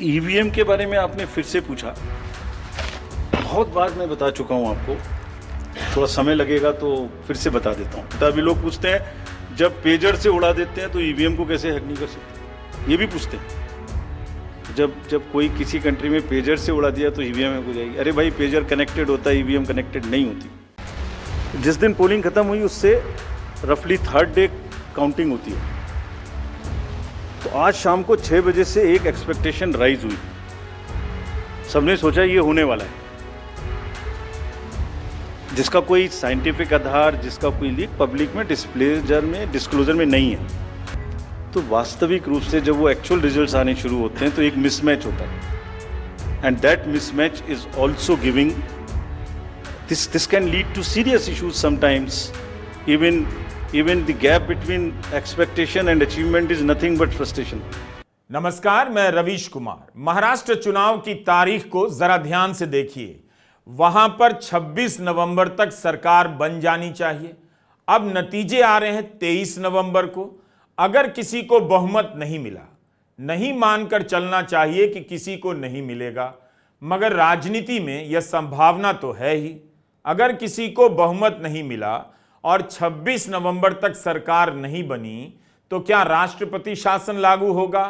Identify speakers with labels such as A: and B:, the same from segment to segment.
A: EVM के बारे में आपने फिर से पूछा। बहुत बार मैं बता चुका हूं आपको, थोड़ा समय लगेगा तो फिर से बता देता हूं। तो अभी लोग पूछते हैं जब पेजर से उड़ा देते हैं तो ईवीएम को कैसे हैक नहीं कर सकते, ये भी पूछते हैं। जब कोई किसी कंट्री में पेजर से उड़ा दिया तो ईवीएम हैक हो जाएगी। अरे भाई, पेजर कनेक्टेड होता है, ईवीएम कनेक्टेड नहीं होती। जिस दिन पोलिंग खत्म हुई उससे रफली थर्ड डे काउंटिंग होती है। तो आज शाम को 6 बजे से एक एक्सपेक्टेशन राइज हुई। सबने सोचा ये होने वाला है, जिसका कोई साइंटिफिक आधार, जिसका कोई लीक पब्लिक में डिस्क्लोजर में नहीं है। तो वास्तविक रूप से जब वो एक्चुअल रिजल्ट्स आने शुरू होते हैं तो एक मिसमैच होता है, and that mismatch is also giving this can lead to serious issues sometimes. Even the gap between expectation and achievement is nothing but frustration.
B: नमस्कार, मैं रवीश कुमार। महाराष्ट्र चुनाव की तारीख को जरा ध्यान से देखिए। वहां पर 26 नवंबर तक सरकार बन जानी चाहिए। अब नतीजे आ रहे हैं 23 नवंबर को। अगर किसी को बहुमत नहीं मिला, नहीं मानकर चलना चाहिए कि किसी को नहीं मिलेगा, मगर राजनीति में यह संभावना तो है ही। अगर किसी को बहुमत नहीं मिला और 26 नवंबर तक सरकार नहीं बनी तो क्या राष्ट्रपति शासन लागू होगा?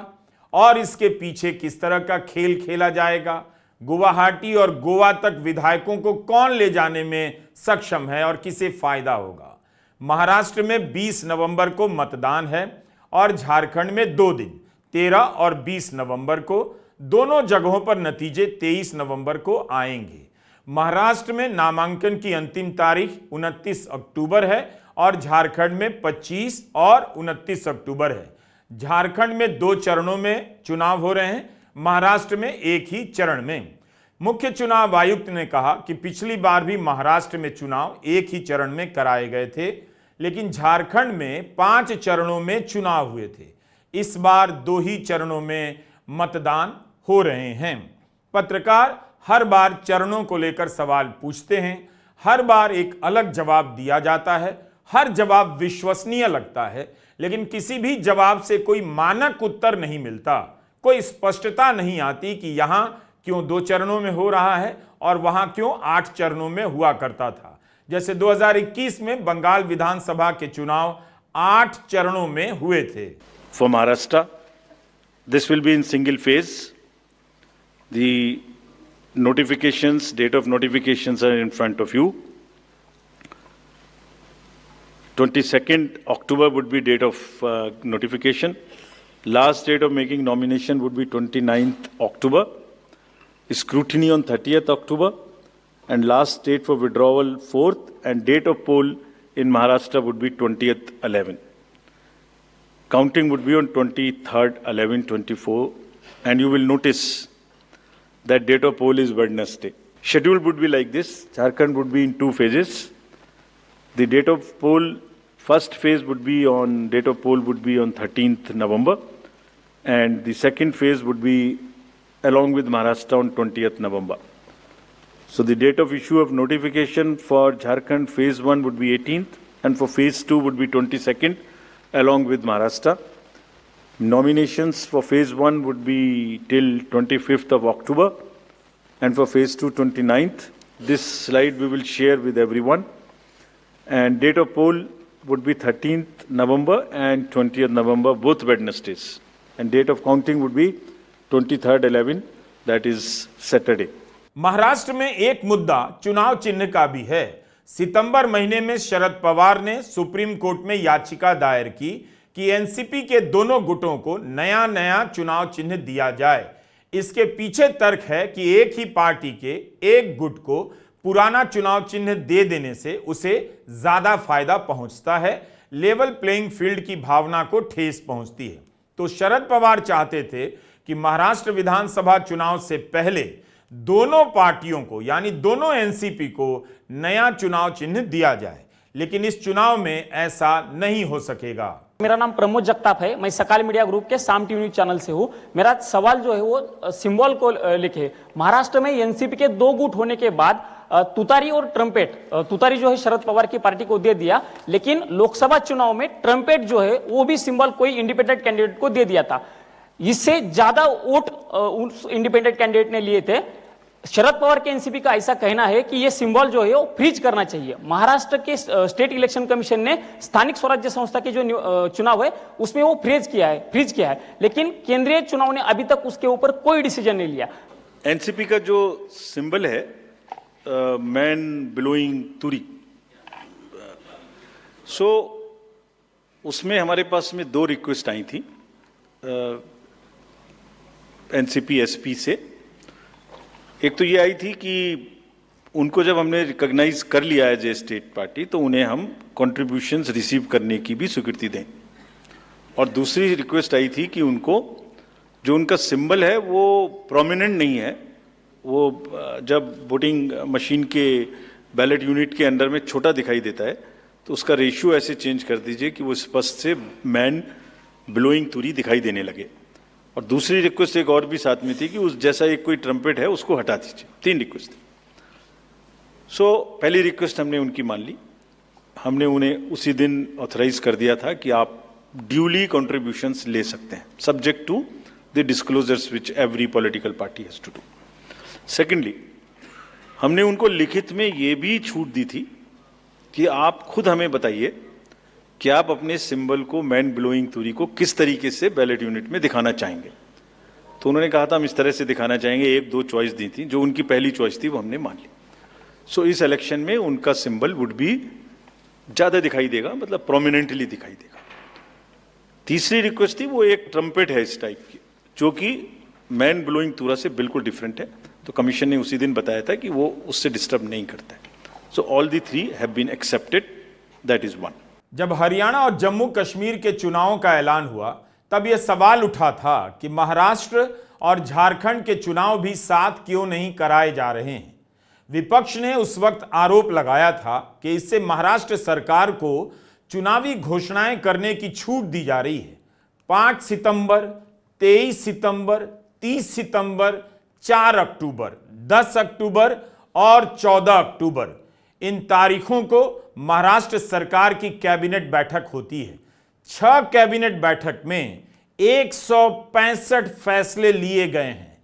B: और इसके पीछे किस तरह का खेल खेला जाएगा? गुवाहाटी और गोवा तक विधायकों को कौन ले जाने में सक्षम है और किसे फायदा होगा? महाराष्ट्र में 20 नवंबर को मतदान है और झारखंड में 2 दिन 13 और 20 नवंबर को। दोनों जगहों पर नतीजे 23 नवंबर को आएंगे। महाराष्ट्र में नामांकन की अंतिम तारीख 29 अक्टूबर है और झारखंड में 25 और 29 अक्टूबर है। झारखंड में 2 चरणों में चुनाव हो रहे हैं, महाराष्ट्र में एक ही चरण में। मुख्य चुनाव आयुक्त ने कहा कि पिछली बार भी महाराष्ट्र में चुनाव एक ही चरण में कराए गए थे, लेकिन झारखंड में 5 चरणों में चुनाव हुए थे। इस बार 2 ही चरणों में मतदान हो रहे हैं। पत्रकार हर बार चरणों को लेकर सवाल पूछते हैं, हर बार एक अलग जवाब दिया जाता है, हर जवाब विश्वसनीय लगता है, लेकिन किसी भी जवाब से कोई मानक उत्तर नहीं मिलता, कोई स्पष्टता नहीं आती कि यहां क्यों 2 चरणों में हो रहा है और वहां क्यों 8 चरणों में हुआ करता था। जैसे 2021 में बंगाल विधानसभा के चुनाव 8 चरणों में हुए थे।
A: For Maharashtra, this will be in single phase. The notifications, date of notifications are in front of you. 22nd October would be date of notification. Last date of making nomination would be 29th October. Scrutiny on 30th October. And last date for withdrawal 4th, and date of poll in Maharashtra would be 20th 11. Counting would be on 23rd 11 24, and you will notice that date of poll is Wednesday. Schedule would be like this. Jharkhand would be in 2 phases. The date of poll, first phase would be on, date of poll would be on 13th November, and the second phase would be along with Maharashtra on 20th November. So the date of issue of notification for Jharkhand phase 1 would be 18th, and for phase 2 would be 22nd along with Maharashtra. Nominations for phase 1 would be till 25th of October, and for phase 2 29th. This slide we will share with everyone. And date of poll would be 13th November and 20th November, both Wednesdays. And date of counting would be 23rd 11, that is Saturday.
B: Maharashtra में एक मुद्दा चुनाव चिन्ह का भी है। सितंबर महीने में शरद पवार ने सुप्रीम कोर्ट में याचिका दायर की कि एनसीपी के दोनों गुटों को नया नया चुनाव चिन्ह दिया जाए। इसके पीछे तर्क है कि एक ही पार्टी के एक गुट को पुराना चुनाव चिन्ह दे देने से उसे ज्यादा फायदा पहुंचता है, लेवल प्लेइंग फील्ड की भावना को ठेस पहुंचती है। तो शरद पवार चाहते थे कि महाराष्ट्र विधानसभा चुनाव से पहले दोनों पार्टियों को, यानी दोनों एनसीपी को नया चुनाव चिन्ह दिया जाए, लेकिन इस चुनाव में ऐसा नहीं हो सकेगा।
C: मेरा नाम प्रमोद जगताप है, मैं सकाल मीडिया ग्रुप के साम टीवी न्यूज चैनल से हूं। मेरा सवाल जो है वो सिंबल को लेके, महाराष्ट्र में एनसीपी के 2 गुट होने के बाद तुतारी और ट्रम्पेट, तुतारी जो है शरद पवार की पार्टी को दे दिया, लेकिन लोकसभा चुनाव में ट्रम्पेट जो है वो भी सिंबल कोई इंडिपेंडेंट कैंडिडेट को दे दिया था। इससे ज्यादा वोट उस इंडिपेंडेंट कैंडिडेट ने लिए थे। शरद पवार के एनसीपी का ऐसा कहना है कि ये सिंबल जो है वो फ्रीज करना चाहिए। महाराष्ट्र के स्टेट इलेक्शन कमीशन ने स्थानिक स्वराज्य संस्था के जो चुनाव है उसमें वो फ्रीज किया है, लेकिन केंद्रीय चुनाव ने अभी तक उसके ऊपर कोई डिसीजन नहीं लिया।
A: एनसीपी का जो सिंबल है मैन ब्लोइंग तुरी, सो उसमें हमारे पास में 2 रिक्वेस्ट आई थी एनसीपी एसपी से। एक तो ये आई थी कि उनको जब हमने रिकॉग्नाइज कर लिया है जे स्टेट पार्टी तो उन्हें हम कंट्रीब्यूशंस रिसीव करने की भी स्वीकृति दें, और दूसरी रिक्वेस्ट आई थी कि उनको जो उनका सिंबल है वो प्रोमिनेंट नहीं है, वो जब वोटिंग मशीन के बैलेट यूनिट के अंदर में छोटा दिखाई देता है तो उसका रेशियो ऐसे चेंज कर दीजिए कि वो स्पष्ट से मैन ब्लोइंग तुरी दिखाई देने लगे। और दूसरी रिक्वेस्ट एक और भी साथ में थी कि उस जैसा एक कोई ट्रम्पेट है उसको हटा दीजिए। 3 रिक्वेस्ट थी। सो पहली रिक्वेस्ट हमने उनकी मान ली, हमने उन्हें उसी दिन ऑथराइज कर दिया था कि आप ड्यूली कंट्रीब्यूशंस ले सकते हैं subject to the disclosures which every political party has to do. Secondly, हमने उनको लिखित में ये भी छूट दी थी कि आप खुद हमें बताइए कि आप अपने सिंबल को मैन ब्लोइंग तुरी को किस तरीके से बैलेट यूनिट में दिखाना चाहेंगे। तो उन्होंने कहा था हम इस तरह से दिखाना चाहेंगे, 1-2 चॉइस दी थी, जो उनकी पहली चॉइस थी वो हमने मान ली। सो इस इलेक्शन में उनका सिंबल वुड भी ज्यादा दिखाई देगा, मतलब प्रोमिनेंटली दिखाई देगा। तीसरी रिक्वेस्ट थी वो एक ट्रम्पेट है इस टाइप की जो कि मैन ब्लोइंग तुरा से बिल्कुल डिफरेंट है, तो कमीशन ने उसी दिन बताया था कि वो उससे डिस्टर्ब नहीं करता है। So all the 3 have been accepted, that is 1।
B: जब हरियाणा और जम्मू कश्मीर के चुनावों का ऐलान हुआ तब यह सवाल उठा था कि महाराष्ट्र और झारखंड के चुनाव भी साथ क्यों नहीं कराए जा रहे हैं। विपक्ष ने उस वक्त आरोप लगाया था कि इससे महाराष्ट्र सरकार को चुनावी घोषणाएं करने की छूट दी जा रही है। 5 सितंबर, 23 सितंबर, 30 सितंबर, 4 अक्टूबर, 10 अक्टूबर और 14 अक्टूबर, इन तारीखों को महाराष्ट्र सरकार की कैबिनेट बैठक होती है। 6 कैबिनेट बैठक में 165 फैसले लिए गए हैं।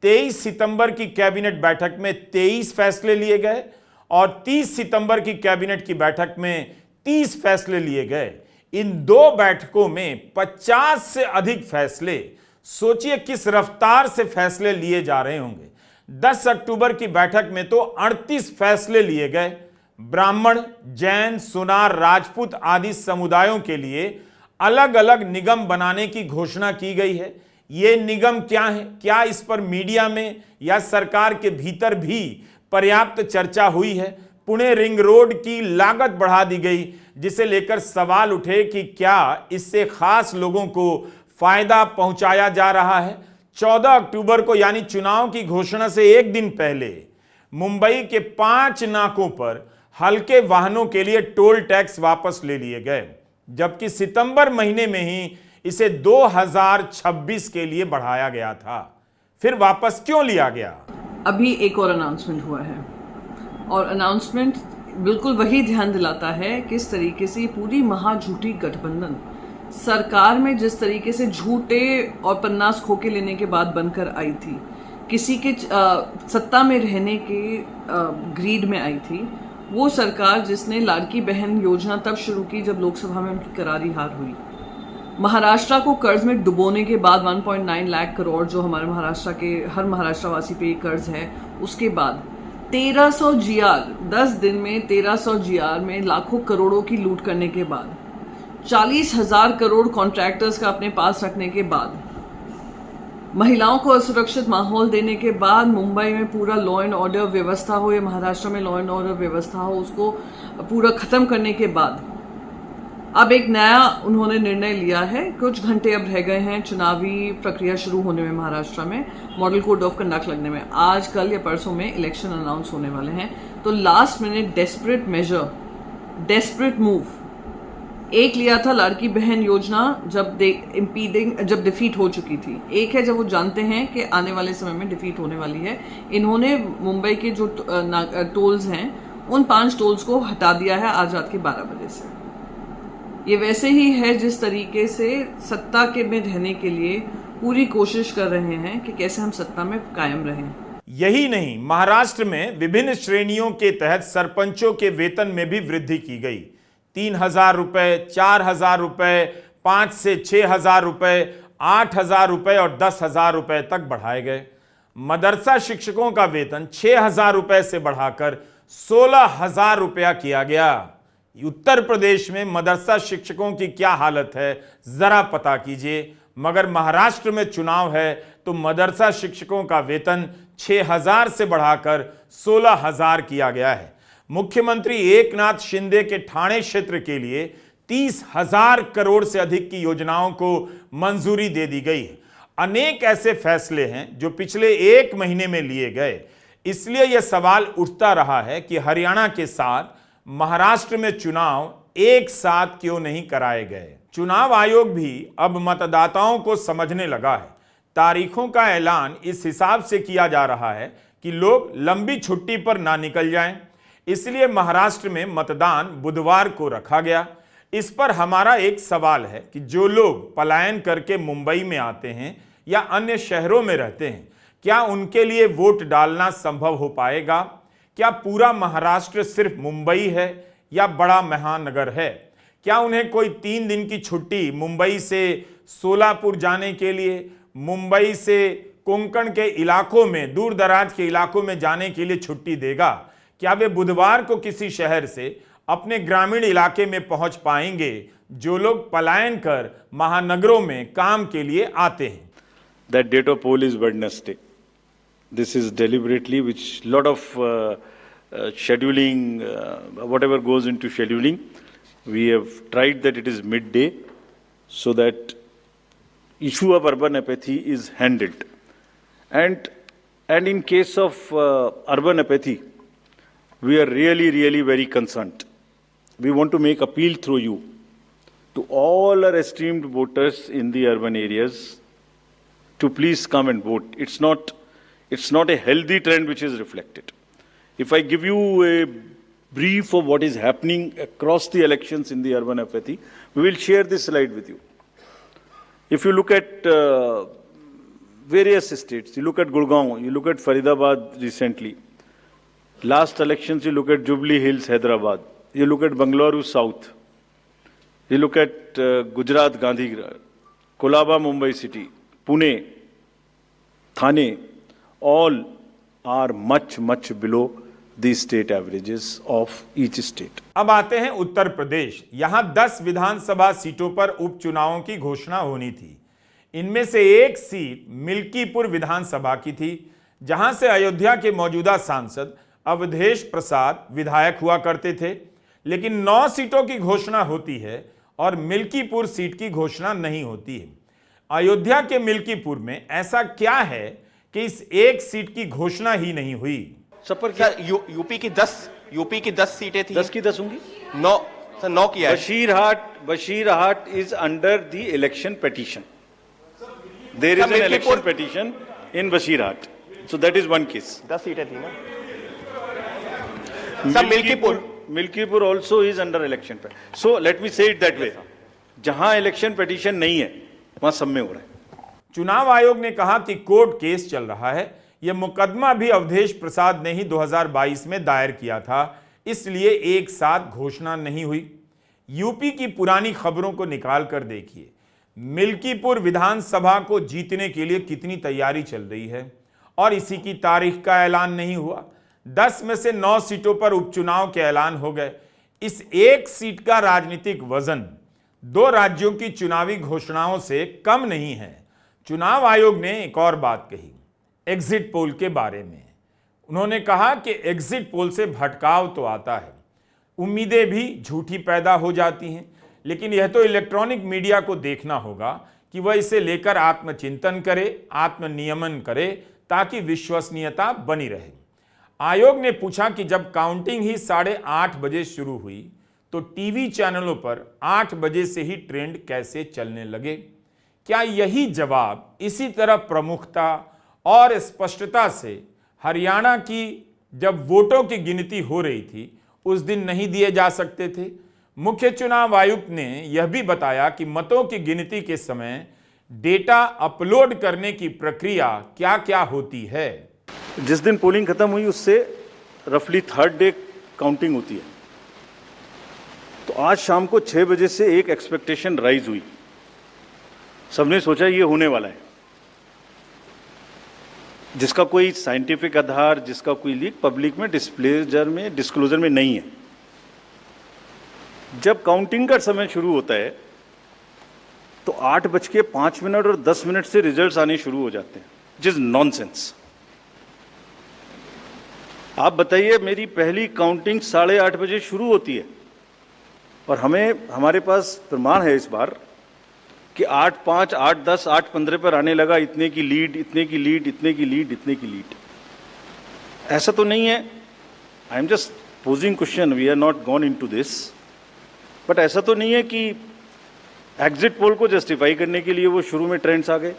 B: 23 सितंबर की कैबिनेट बैठक में 23 फैसले लिए गए और 30 सितंबर की कैबिनेट की बैठक में 30 फैसले लिए गए। इन 2 बैठकों में 50 से अधिक फैसले, सोचिए किस रफ्तार से फैसले लिए जा रहे होंगे। 10 अक्टूबर की बैठक में तो 38 फैसले लिए गए। ब्राह्मण, जैन, सुनार, राजपूत आदि समुदायों के लिए अलग अलग निगम बनाने की घोषणा की गई है। ये निगम क्या है? क्या इस पर मीडिया में या सरकार के भीतर भी पर्याप्त चर्चा हुई है? पुणे रिंग रोड की लागत बढ़ा दी गई, जिसे लेकर सवाल उठे कि क्या इससे खास लोगों को फायदा पहुंचाया जा रहा है। 14 अक्टूबर को यानी चुनाव की घोषणा से एक दिन पहले मुंबई के 5 नाकों पर हल्के वाहनों के लिए टोल टैक्स वापस ले लिए गए, जबकि सितंबर महीने में ही इसे 2026 के लिए बढ़ाया गया था। फिर वापस क्यों लिया गया?
D: अभी एक और अनाउंसमेंट हुआ है और अनाउंसमेंट बिल्कुल वही ध्यान दिलाता है किस तरीके से पूरी महाझूठी गठबंधन सरकार में जिस तरीके से झूठे और पन्नास खोके लेने के बाद बनकर आई थी, किसी के सत्ता में रहने के ग्रीड में आई थी। वो सरकार जिसने लाड़की बहन योजना तब शुरू की जब लोकसभा में उनकी करारी हार हुई। महाराष्ट्र को कर्ज में डुबोने के बाद 1.9 लाख करोड़ जो हमारे महाराष्ट्र के हर महाराष्ट्रवासी पे कर्ज है, उसके बाद 1300 जीआर 10 दिन में 1300 जीआर में लाखों करोड़ों की लूट करने के बाद 40,000 करोड़ कॉन्ट्रैक्टर्स का अपने पास रखने के बाद महिलाओं को असुरक्षित माहौल देने के बाद मुंबई में पूरा लॉ एंड ऑर्डर व्यवस्था हो या महाराष्ट्र में लॉ एंड ऑर्डर व्यवस्था हो, उसको पूरा खत्म करने के बाद अब एक नया उन्होंने निर्णय लिया है। कुछ घंटे अब रह गए हैं चुनावी प्रक्रिया शुरू होने में, महाराष्ट्र में मॉडल कोड ऑफ कंडक्ट लगने में। आज कल या परसों में इलेक्शन अनाउंस होने वाले हैं, तो last minute desperate measure, desperate move एक लिया था लाड़की बहन योजना जब जब डिफीट हो चुकी थी। एक है जब वो जानते हैं कि आने वाले समय में डिफीट होने वाली है। इन्होंने मुंबई के जो टोल्स हैं उन 5 टोल्स को हटा दिया है आज रात के 12 बजे से। ये वैसे ही है जिस तरीके से सत्ता के में रहने के लिए पूरी कोशिश कर रहे हैं कि कैसे हम सत्ता में कायम रहें।
B: यही नहीं, महाराष्ट्र में विभिन्न श्रेणियों के तहत सरपंचों के वेतन में भी वृद्धि की गई। 3,000 रुपए, 4,000 रुपए, 5 से 6,000 रुपए, 8,000 रुपए और 10,000 रुपए तक बढ़ाए गए। मदरसा शिक्षकों का वेतन 6,000 रुपए से बढ़ाकर 16,000 रुपया किया गया। उत्तर प्रदेश में मदरसा शिक्षकों की क्या हालत है जरा पता कीजिए। मगर महाराष्ट्र में चुनाव है तो मदरसा शिक्षकों का वेतन 6,000 से बढ़ाकर 16,000 किया गया है। मुख्यमंत्री एकनाथ शिंदे के ठाणे क्षेत्र के लिए 30,000 करोड़ से अधिक की योजनाओं को मंजूरी दे दी गई है। अनेक ऐसे फैसले हैं जो पिछले 1 महीने में लिए गए। इसलिए यह सवाल उठता रहा है कि हरियाणा के साथ महाराष्ट्र में चुनाव एक साथ क्यों नहीं कराए गए। चुनाव आयोग भी अब मतदाताओं को समझने लगा है। तारीखों का ऐलान इस हिसाब से किया जा रहा है कि लोग लंबी छुट्टी पर ना निकल जाएं। इसलिए महाराष्ट्र में मतदान बुधवार को रखा गया। इस पर हमारा एक सवाल है कि जो लोग पलायन करके मुंबई में आते हैं या अन्य शहरों में रहते हैं, क्या उनके लिए वोट डालना संभव हो पाएगा? क्या पूरा महाराष्ट्र सिर्फ मुंबई है या बड़ा महानगर है? क्या उन्हें कोई 3 दिन की छुट्टी मुंबई से सोलापुर जाने के लिए, मुंबई से कोंकण के इलाकों में, दूर दराज के इलाकों में जाने के लिए छुट्टी देगा? क्या वे बुधवार को किसी शहर से अपने ग्रामीण इलाके में पहुंच पाएंगे जो लोग पलायन कर महानगरों में काम के लिए आते हैं?
A: That date of poll is Wednesday. This is deliberately, which lot of scheduling, whatever goes into scheduling, we have tried that it is midday so that issue of urban apathy is handled. And in case of urban apathy, we are really very concerned. We want to make appeal through you to all our esteemed voters in the urban areas to please come and vote. It's not a healthy trend which is reflected. If I give you a brief of what is happening across the elections in the urban apathy, we will share this slide with you. If you look at various states, you look at Gurgaon, you look at Faridabad recently. Last elections, you look at Jubilee Hills, Hyderabad. You look at Bangalore South. You look at Gujarat, Gandhigram, Kolaba, Mumbai City, Pune, Thane, all are much below the state averages of each state.
B: अब आते हैं उत्तर प्रदेश। यहां 10 विधानसभा सीटों पर उपचुनावों की घोषणा होनी थी। इनमें से एक सीट मिल्कीपुर विधानसभा की थी, जहां से अयोध्या के मौजूदा सांसद अवधेश प्रसाद विधायक हुआ करते थे। लेकिन 9 सीटों की घोषणा होती है और मिल्कीपुर सीट की घोषणा नहीं होती है। अयोध्या के मिल्कीपुर में ऐसा क्या है कि इस एक सीट की घोषणा ही नहीं हुई?
E: सर, यूपी की 10 सीटें थी।
A: 10 की 10 होंगी?
E: 9 किया है।
A: Bashirhat is under the election petition. There is an election petition in Bashirhat. So that is one case.
E: 10 सीटें थी ना sir.
A: Milkipur also is under election petition. So let me say it that way. जहां election petition नहीं है, वहां सब में हो रहा है।
B: चुनाव आयोग ने कहा कि कोर्ट केस चल रहा है। यह मुकदमा भी अवधेश प्रसाद ने ही 2022 में दायर किया था, इसलिए एक साथ घोषणा नहीं हुई। यूपी की पुरानी खबरों को निकाल कर देखिए। मिल्कीपुर विधानसभा को जीतने के लिए कितनी तैयारी चल रही है और इसी की तारीख का ऐलान नहीं हुआ। 10 में से 9 सीटों पर उपचुनाव के ऐलान हो गए। इस एक सीट का राजनीतिक वजन 2 राज्यों की चुनावी घोषणाओं से कम नहीं है। चुनाव आयोग ने एक और बात कही एग्जिट पोल के बारे में। उन्होंने कहा कि एग्जिट पोल से भटकाव तो आता है, उम्मीदें भी झूठी पैदा हो जाती हैं, लेकिन यह तो इलेक्ट्रॉनिक मीडिया को देखना होगा कि वह इसे लेकर आत्मचिंतन करे, आत्मनियमन करे, ताकि विश्वसनीयता बनी रहे। आयोग ने पूछा कि जब काउंटिंग ही 8:30 बजे शुरू हुई तो टीवी चैनलों पर 8 बजे से ही ट्रेंड कैसे चलने लगे? क्या यही जवाब इसी तरह प्रमुखता और स्पष्टता से हरियाणा की जब वोटों की गिनती हो रही थी उस दिन नहीं दिए जा सकते थे? मुख्य चुनाव आयुक्त ने यह भी बताया कि मतों की गिनती के समय डेटा अपलोड करने की प्रक्रिया क्या क्या होती है।
A: जिस दिन पोलिंग खत्म हुई उससे रफली थर्ड डे काउंटिंग होती है। तो आज शाम को 6 बजे से एक एक्सपेक्टेशन राइज हुई। सबने सोचा ये होने वाला है, जिसका कोई साइंटिफिक आधार, जिसका कोई लीक पब्लिक में डिस्क्लोजर में नहीं है। जब काउंटिंग का समय शुरू होता है तो 8:05 और 10 मिनट से रिजल्ट्स आने शुरू हो जाते हैं, जिस नॉनसेंस। आप बताइए, मेरी पहली काउंटिंग 8:30 बजे शुरू होती है और हमारे पास प्रमाण है इस बार कि 8:05, 8:10, 8:15 पर आने लगा, इतने की लीड, इतने की लीड, इतने की लीड, इतने की लीड। ऐसा तो नहीं है, I am just posing question, we are not gone into this, but ऐसा तो नहीं है कि एग्जिट पोल को जस्टिफाई करने के लिए वो शुरू में ट्रेंड्स आ गए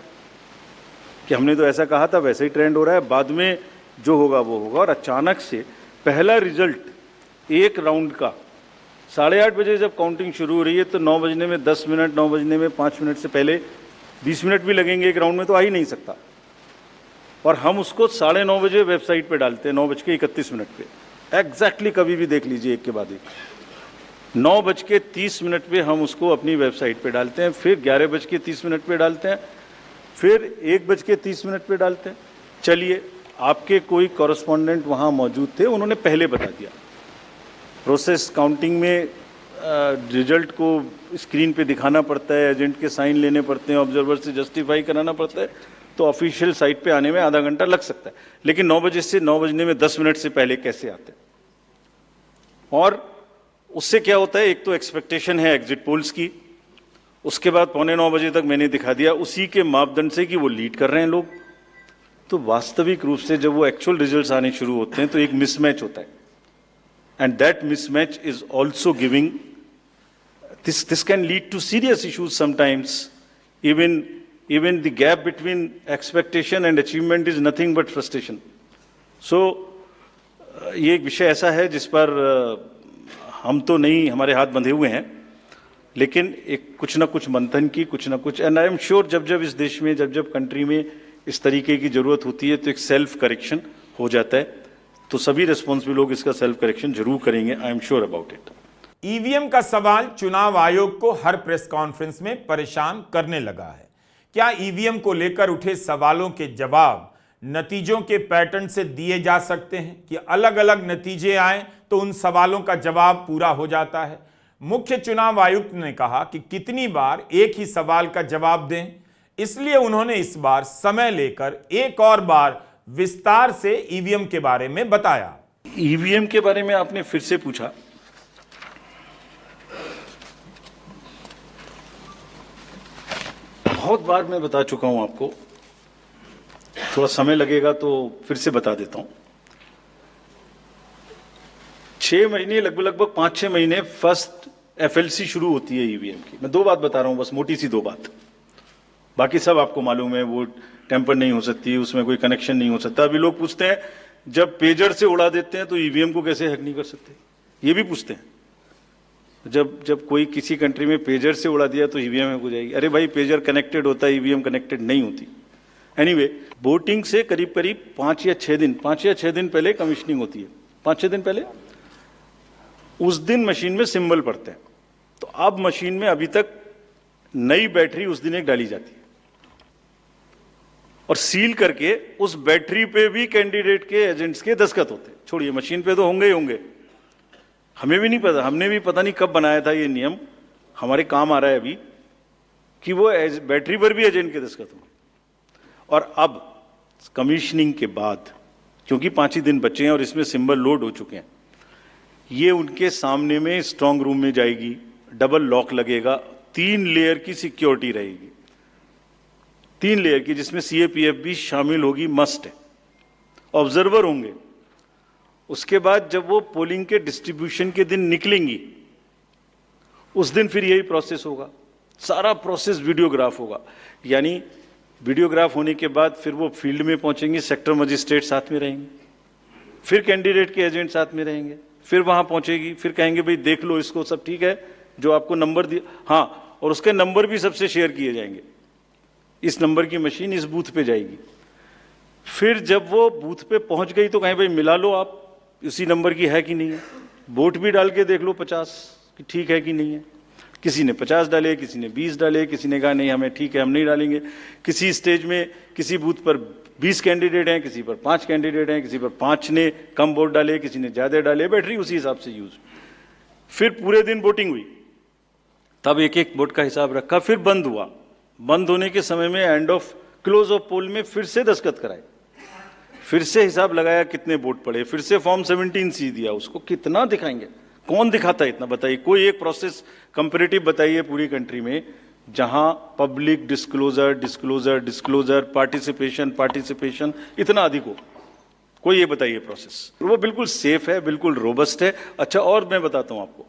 A: कि हमने तो ऐसा कहा था, वैसे ही ट्रेंड हो रहा है, बाद में जो होगा वो होगा। और अचानक से पहला रिजल्ट एक राउंड का 8:30 बजे जब काउंटिंग शुरू हो रही है तो 9 बजने में 10 मिनट, 9 बजने में 5 मिनट से पहले 20 मिनट भी लगेंगे एक राउंड में, तो आ ही नहीं सकता। और हम उसको 9:30 बजे वेबसाइट पे डालते हैं, 9:31 पे एग्जैक्टली। कभी भी देख लीजिए एक के बाद एक। 9:30 पे हम उसको अपनी वेबसाइट पे डालते हैं, फिर 11:30 पे डालते हैं, फिर 1:30 पे डालते हैं। चलिए, आपके कोई कॉरेस्पॉन्डेंट वहाँ मौजूद थे, उन्होंने पहले बता दिया। प्रोसेस काउंटिंग में रिजल्ट को स्क्रीन पे दिखाना पड़ता है, एजेंट के साइन लेने पड़ते हैं, ऑब्जर्वर से जस्टिफाई कराना पड़ता है, तो ऑफिशियल साइट पे आने में आधा घंटा लग सकता है। लेकिन 9 बजे से 9 बजने में 10 मिनट से पहले कैसे आते हैं? और उससे क्या होता है, एक तो एक्सपेक्टेशन है एग्जिट पोल्स की, उसके बाद 8:45 बजे तक मैंने दिखा दिया उसी के मापदंड से कि वो लीड कर रहे हैं लोग। तो वास्तविक रूप से जब वो एक्चुअल रिजल्ट्स आने शुरू होते हैं तो एक मिसमैच होता है, and that mismatch is also giving this can lead to serious issues sometimes. Even the gap between expectation and achievement is nothing but frustration. So ये एक विषय ऐसा है जिस पर हम तो नहीं, हमारे हाथ बंधे हुए हैं, लेकिन एक कुछ ना कुछ मंथन की, कुछ ना कुछ, एंड आई एम श्योर जब इस देश में, जब कंट्री में इस तरीके की जरूरत होती है तो एक सेल्फ करेक्शन हो जाता है। तो सभी रिस्पॉन्सिबल लोग इसका सेल्फ करेक्शन जरूर करेंगे, I am sure about it.
B: EVM का सवाल चुनाव आयोग को हर प्रेस कॉन्फ्रेंस में परेशान करने लगा है। क्या ईवीएम को लेकर उठे सवालों के जवाब नतीजों के पैटर्न से दिए जा सकते हैं कि अलग अलग नतीजे आए तो उन सवालों का जवाब पूरा हो जाता है? मुख्य चुनाव आयुक्त ने कहा कि कितनी बार एक ही सवाल का जवाब दें, इसलिए उन्होंने इस बार समय लेकर एक और बार विस्तार से ईवीएम के बारे में बताया।
A: ईवीएम के बारे में आपने फिर से पूछा। बहुत बार मैं बता चुका हूं आपको, थोड़ा समय लगेगा तो फिर से बता देता हूं। 6 महीने, लगभग 5-6 महीने फर्स्ट एफएलसी शुरू होती है ईवीएम की। मैं 2 बात बता रहा हूं, बस मोटी सी 2 बात, बाकी सब आपको मालूम है। वो टेम्पर नहीं हो सकती, उसमें कोई कनेक्शन नहीं हो सकता। अभी लोग पूछते हैं जब पेजर से उड़ा देते हैं तो ईवीएम को कैसे हैक नहीं कर सकते, ये भी पूछते हैं। जब कोई किसी कंट्री में पेजर से उड़ा दिया तो ईवीएम हैक हो जाएगी। अरे भाई, पेजर कनेक्टेड होता है, ईवीएम कनेक्टेड नहीं होती। एनीवे, वोटिंग से करीब 5 या 6 दिन पहले कमीशनिंग होती है। 5-6 दिन पहले उस दिन मशीन में सिंबल पड़ते हैं। तो अब मशीन में अभी तक नई बैटरी उस दिन एक डाली जाती है और सील करके उस बैटरी पे भी कैंडिडेट के एजेंट्स के दस्तखत होते हैं। छोड़िए, मशीन पे तो होंगे ही होंगे, हमें भी नहीं पता, हमने भी पता नहीं कब बनाया था ये नियम, हमारे काम आ रहा है अभी कि वो बैटरी पर भी एजेंट के दस्तखत होंगे। और अब कमीशनिंग के बाद, क्योंकि 5 ही दिन बचे हैं और इसमें सिंबल लोड हो चुके हैं, ये उनके सामने में स्ट्रांग रूम में जाएगी, डबल लॉक लगेगा, 3 लेयर की सिक्योरिटी रहेगी, 3 लेयर की, जिसमें सीएपीएफ भी शामिल होगी, मस्ट है। ऑब्जर्वर होंगे। उसके बाद जब वो पोलिंग के डिस्ट्रीब्यूशन के दिन निकलेंगी, उस दिन फिर यही प्रोसेस होगा। सारा प्रोसेस वीडियोग्राफ होगा, यानी वीडियोग्राफ होने के बाद फिर वो फील्ड में पहुंचेंगे, सेक्टर मजिस्ट्रेट साथ में रहेंगे, फिर कैंडिडेट के एजेंट साथ में रहेंगे, फिर वहां पहुंचेगी, फिर कहेंगे भाई देख लो इसको, सब ठीक है, जो आपको नंबर दिया, हाँ, और उसके नंबर भी सबसे शेयर किए जाएंगे। इस नंबर की मशीन इस बूथ पे जाएगी। फिर जब वो बूथ पे पहुंच गई तो कहें भाई मिला लो आप, उसी नंबर की है कि नहीं है। वोट भी डाल के देख लो 50 कि ठीक है कि नहीं है। किसी ने 50 डाले, किसी ने 20 डाले, किसी ने कहा नहीं हमें ठीक है हम नहीं डालेंगे। किसी स्टेज में किसी बूथ पर 20 कैंडिडेट हैं, किसी पर 5 कैंडिडेट हैं, किसी पर 5 ने कम वोट डाले, किसी ने ज़्यादा डाले, बैटरी उसी हिसाब से यूज। फिर पूरे दिन वोटिंग हुई, तब एक एक वोट का हिसाब रखा, फिर बंद हुआ। बंद होने के समय में एंड ऑफ क्लोज ऑफ पोल में फिर से दस्तखत कराए, फिर से हिसाब लगाया कितने वोट पड़े, फिर से फॉर्म 17C दिया। उसको कितना दिखाएंगे, कौन दिखाता है इतना, बताइए। कोई एक प्रोसेस कंपैरेटिव बताइए पूरी कंट्री में जहां public disclosure disclosure disclosure participation participation इतना अधिक हो। कोई ये बताइए प्रोसेस। वो बिल्कुल सेफ है, बिल्कुल रोबस्ट है। अच्छा, और मैं बताता हूं आपको,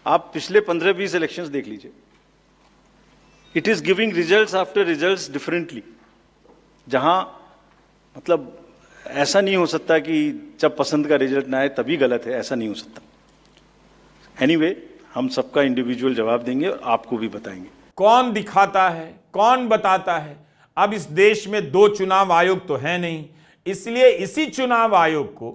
A: आप पिछले 15-20 इलेक्शंस देख लीजिए, it is giving results after results differently. जहां मतलब ऐसा नहीं हो सकता कि जब पसंद का रिजल्ट ना आए तभी गलत है, ऐसा नहीं हो सकता। एनीवे, हम सबका इंडिविजुअल जवाब देंगे और आपको भी बताएंगे।
B: कौन दिखाता है, कौन बताता है? अब इस देश में 2 चुनाव आयोग तो है नहीं, इसलिए इसी चुनाव आयोग को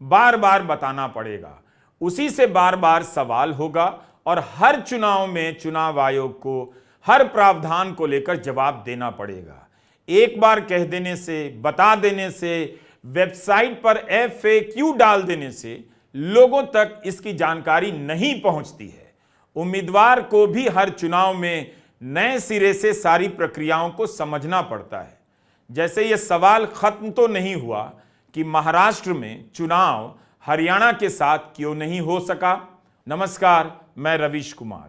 B: बार बार बताना पड़ेगा, उसी से बार बार सवाल होगा और हर चुनाव में चुनाव आयोग को हर प्रावधान को लेकर जवाब देना पड़ेगा। एक बार कह देने से, बता देने से, वेबसाइट पर FAQ डाल देने से लोगों तक इसकी जानकारी नहीं पहुंचती है। उम्मीदवार को भी हर चुनाव में नए सिरे से सारी प्रक्रियाओं को समझना पड़ता है। जैसे ये सवाल खत्म तो नहीं हुआ कि महाराष्ट्र में चुनाव हरियाणा के साथ क्यों नहीं हो सका। नमस्कार, मैं रवीश कुमार।